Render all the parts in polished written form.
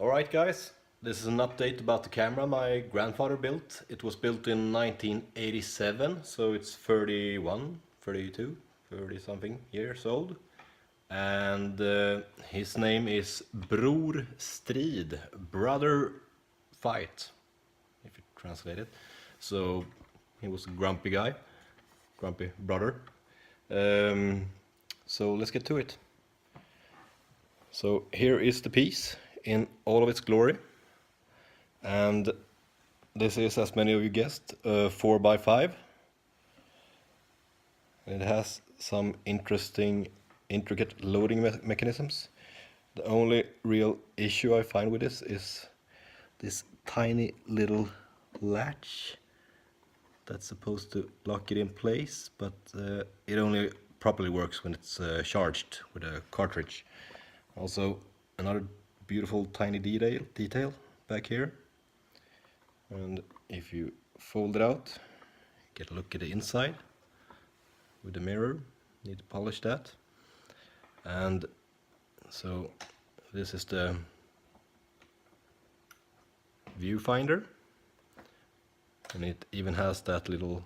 Alright guys, this is an update about the camera my grandfather built. It was built in 1987, so it's 31, 32, 30 something years old. And his name is Bror Strid, brother fight, if you translate it. So he was a grumpy guy, grumpy brother. So let's get to it. So here is the piece in all of its glory, and this is, as many of you guessed, 4x5. It has some interesting, intricate loading mechanisms. The only real issue I find with this is this tiny little latch that's supposed to lock it in place, but it only properly works when it's charged with a cartridge. Also, another beautiful tiny detail back here, and if you fold it out, get a look at the inside with the mirror. Need to polish that. And so this is the viewfinder, and it even has that little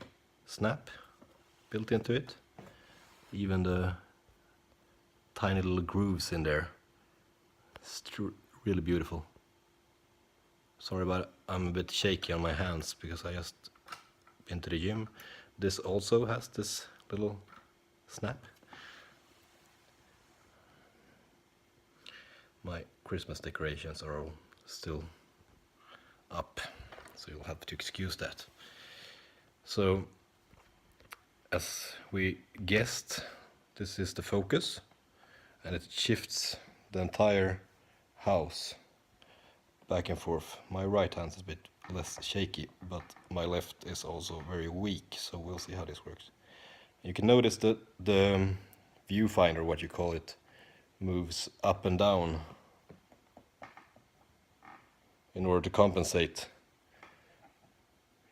snap built into it, even the tiny little grooves in there. It's really beautiful. Sorry about it, I'm a bit shaky on my hands because I just been to the gym. This also has this little snap. My Christmas decorations are all still up, so you'll have to excuse that. So, as we guessed, this is the focus, and it shifts the entire house back and forth. My right hand is a bit less shaky, but my left is also very weak, so we'll see how this works. You can notice that the viewfinder, what you call it, moves up and down in order to compensate,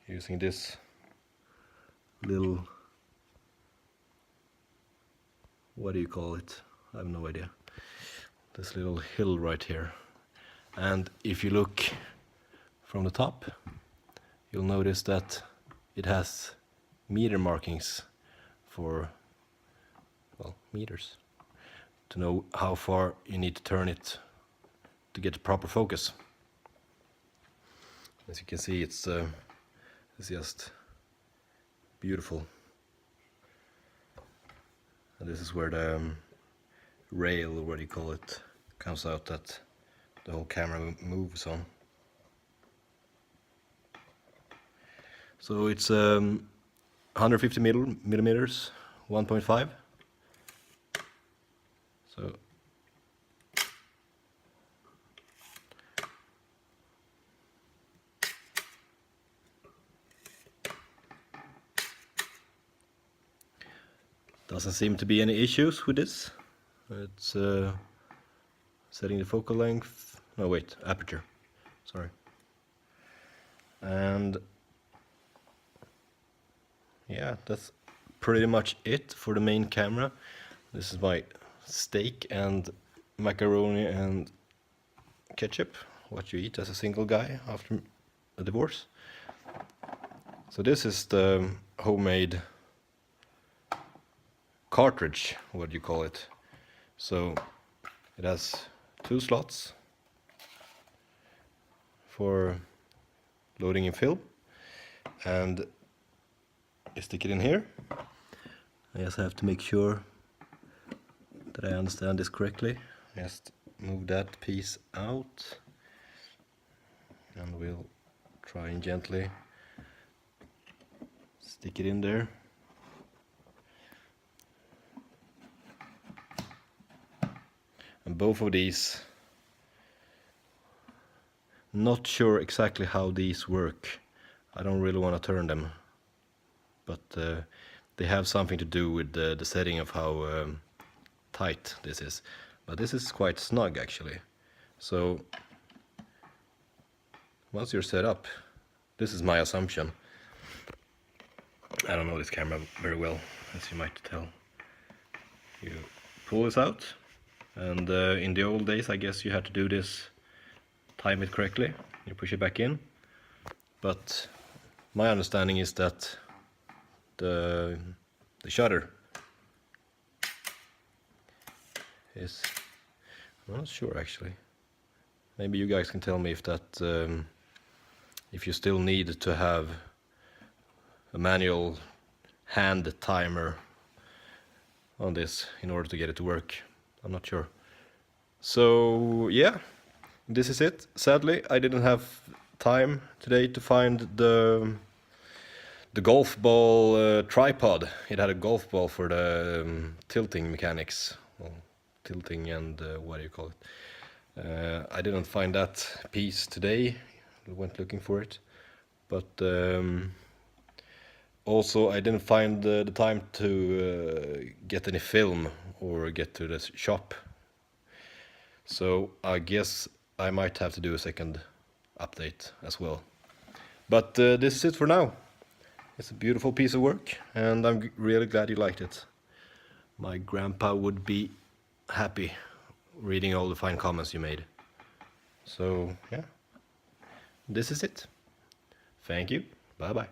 using this little, what do you call it? I have no idea. This little hill right here. And if you look from the top, you'll notice that it has meter markings for, well, meters, to know how far you need to turn it to get the proper focus. As you can see, it's just beautiful. And this is where the rail, or what do you call it, comes out that the whole camera moves on. So it's 150 millimeters, 1.5. So doesn't seem to be any issues with this. It's setting the focal length, no wait, aperture, sorry. And yeah, that's pretty much it for the main camera. This is my steak and macaroni and ketchup, what you eat as a single guy after a divorce. So this is the homemade cartridge, what do you call it? So it has 2 slots for loading in film, and you stick it in here. I just have to make sure that I understand this correctly. Just move that piece out, and we'll try and gently stick it in there. And both of these, not sure exactly how these work. I don't really want to turn them, but they have something to do with the setting of how tight this is. But this is quite snug actually. So once you're set up, this is my assumption. I don't know this camera very well, as you might tell. You pull this out, and in the old days I guess you had to do this time it correctly, you push it back in. But my understanding is that the shutter is, I'm not sure actually. Maybe you guys can tell me if that if you still need to have a manual hand timer on this in order to get it to work. I'm not sure. So yeah, this is it. Sadly, I didn't have time today to find the golf ball tripod. It had a golf ball for the tilting mechanics, well, tilting and what do you call it? I didn't find that piece today. I went looking for it, but also I didn't find the time to get any film or get to the shop. So I guess I might have to do a second update as well. But this is it for now. It's a beautiful piece of work, and I'm really glad you liked it. My grandpa would be happy reading all the fine comments you made. So yeah, this is it. Thank you. Bye bye.